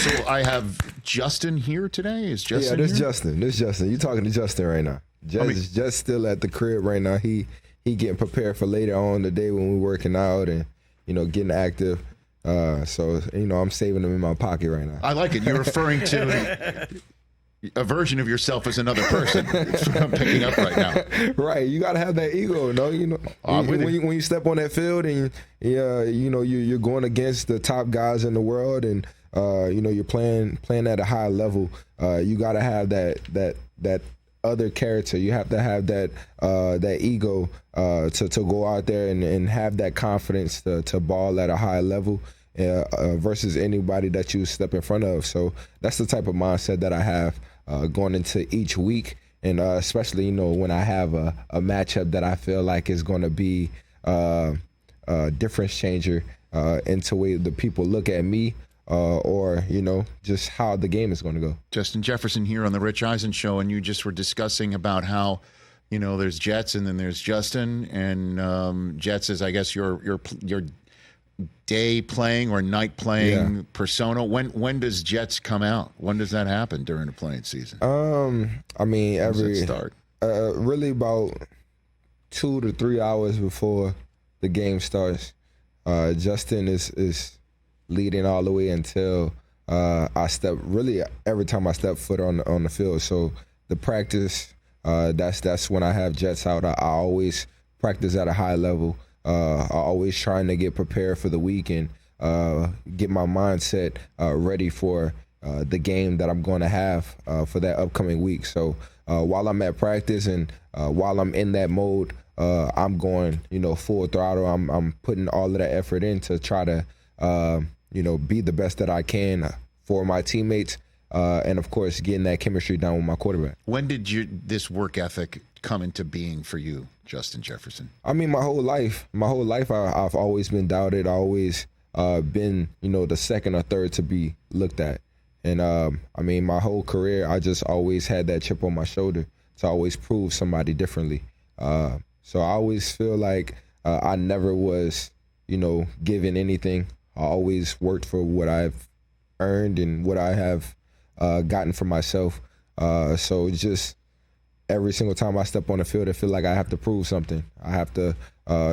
So I have Justin here today. Is Justin this here? Justin. This Justin. You talking to Justin right now. Just still at the crib right now. He getting prepared for later on the day when we're working out and, getting active. So, I'm saving them in my pocket right now. I like it. You're referring to a version of yourself as another person. That's what I'm picking up right now. Right. You got to have that ego, when you step on that field and, you're going against the top guys in the world and, you're playing at a high level, you got to have that other character. You have to have that ego to go out there and have that confidence to ball at a high level versus anybody that you step in front of. So that's the type of mindset that I have going into each week, and especially when I have a matchup that I feel like is going to be a difference changer into the way the people look at me. Or just how the game is going to go. Justin Jefferson here on the Rich Eisen Show, and you just were discussing about how, there's Jets and then there's Justin, and Jets is, I guess, your day playing or night playing persona. When does Jets come out? When does that happen during the playing season? Every start. Really about 2 to 3 hours before the game starts. Justin is leading all the way until I step. Really, every time I step foot on the field. So the practice, that's when I have Jets out. I always practice at a high level. I always trying to get prepared for the week and get my mindset ready for the game that I'm going to have for that upcoming week. So while I'm at practice and while I'm in that mode, I'm going full throttle. I'm putting all of that effort in to try to be the best that I can for my teammates, and of course, getting that chemistry down with my quarterback. When did this work ethic come into being for you, Justin Jefferson? My whole life, I've always been doubted. I always been, the second or third to be looked at, and my whole career, I just always had that chip on my shoulder to always prove somebody differently. So I always feel like I never was, given anything. I always worked for what I've earned and what I have gotten for myself. So it's just every single time I step on the field, I feel like I have to prove something. I have to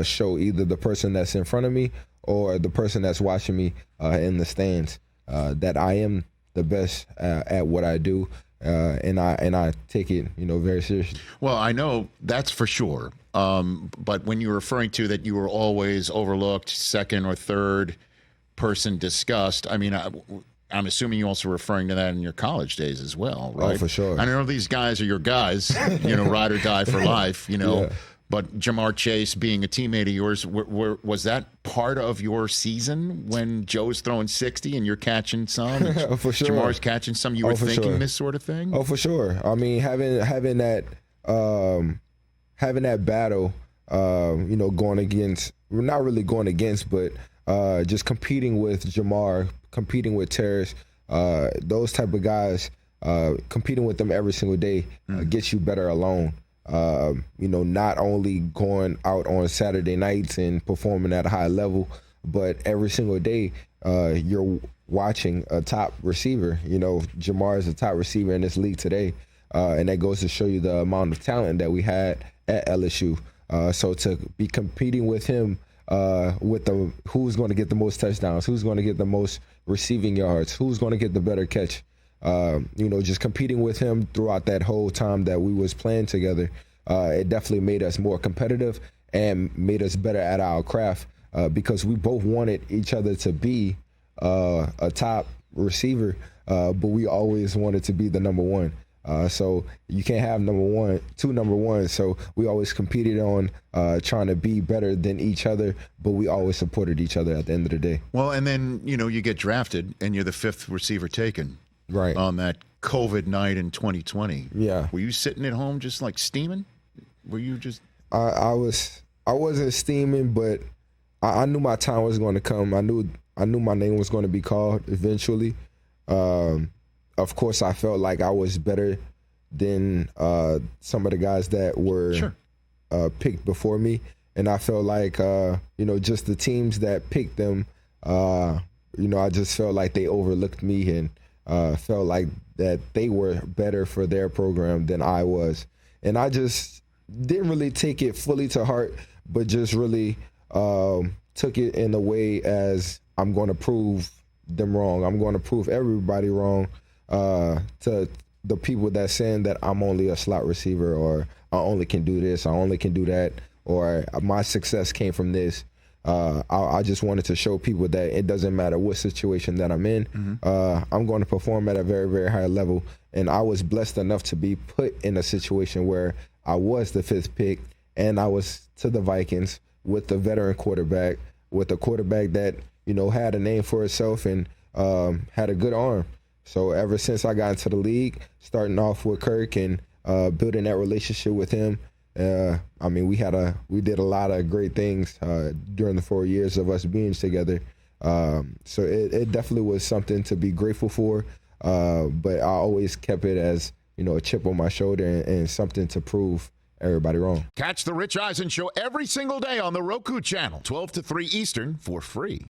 show either the person that's in front of me or the person that's watching me in the stands that I am the best at what I do, and I take it, very seriously. Well, I know that's for sure. But when you're referring to that you were always overlooked, second or third person discussed, I'm assuming you're also referring to that in your college days as well, right? Oh, for sure. I know these guys are your guys, ride or die for life, yeah. But Jamar Chase being a teammate of yours, was that part of your season when Joe's throwing 60 and you're catching some? For sure. Jamar's catching some. You were thinking this sort of thing? Oh, for sure. Having that battle, going against, not really going against, but just competing with Jamar, competing with Terrace, those type of guys, competing with them every single day gets you better alone. Not only going out on Saturday nights and performing at a high level, but every single day you're watching a top receiver. Jamar is a top receiver in this league today, and that goes to show you the amount of talent that we had at LSU. So to be competing with him, with who's going to get the most touchdowns, who's going to get the most receiving yards, who's going to get the better catch, just competing with him throughout that whole time that we was playing together, it definitely made us more competitive and made us better at our craft, because we both wanted each other to be a top receiver, but we always wanted to be the number one. So you can't have two number ones. So we always competed on trying to be better than each other, but we always supported each other at the end of the day. Well, and then, you get drafted and you're the fifth receiver taken. Right. On that COVID night in 2020. Yeah. Were you sitting at home just like steaming? Were you just? I wasn't steaming, but I knew my time was going to come. I knew my name was going to be called eventually. Of course, I felt like I was better than some of the guys that were picked before me. And I felt like, just the teams that picked them, I just felt like they overlooked me and felt like that they were better for their program than I was. And I just didn't really take it fully to heart, but just really took it in a way as I'm going to prove them wrong. I'm going to prove everybody wrong to the people that saying that I'm only a slot receiver, or I only can do this, I only can do that, or my success came from this. I just wanted to show people that it doesn't matter what situation that I'm in. I'm going to perform at a very, very high level. And I was blessed enough to be put in a situation where I was the 5th pick, and I was to the Vikings with a veteran quarterback, with a quarterback that, had a name for itself and had a good arm. So ever since I got into the league, starting off with Kirk and building that relationship with him, we did a lot of great things during the 4 years of us being together. So it definitely was something to be grateful for. But I always kept it as, a chip on my shoulder and something to prove everybody wrong. Catch the Rich Eisen Show every single day on the Roku channel, 12 to 3 Eastern, for free.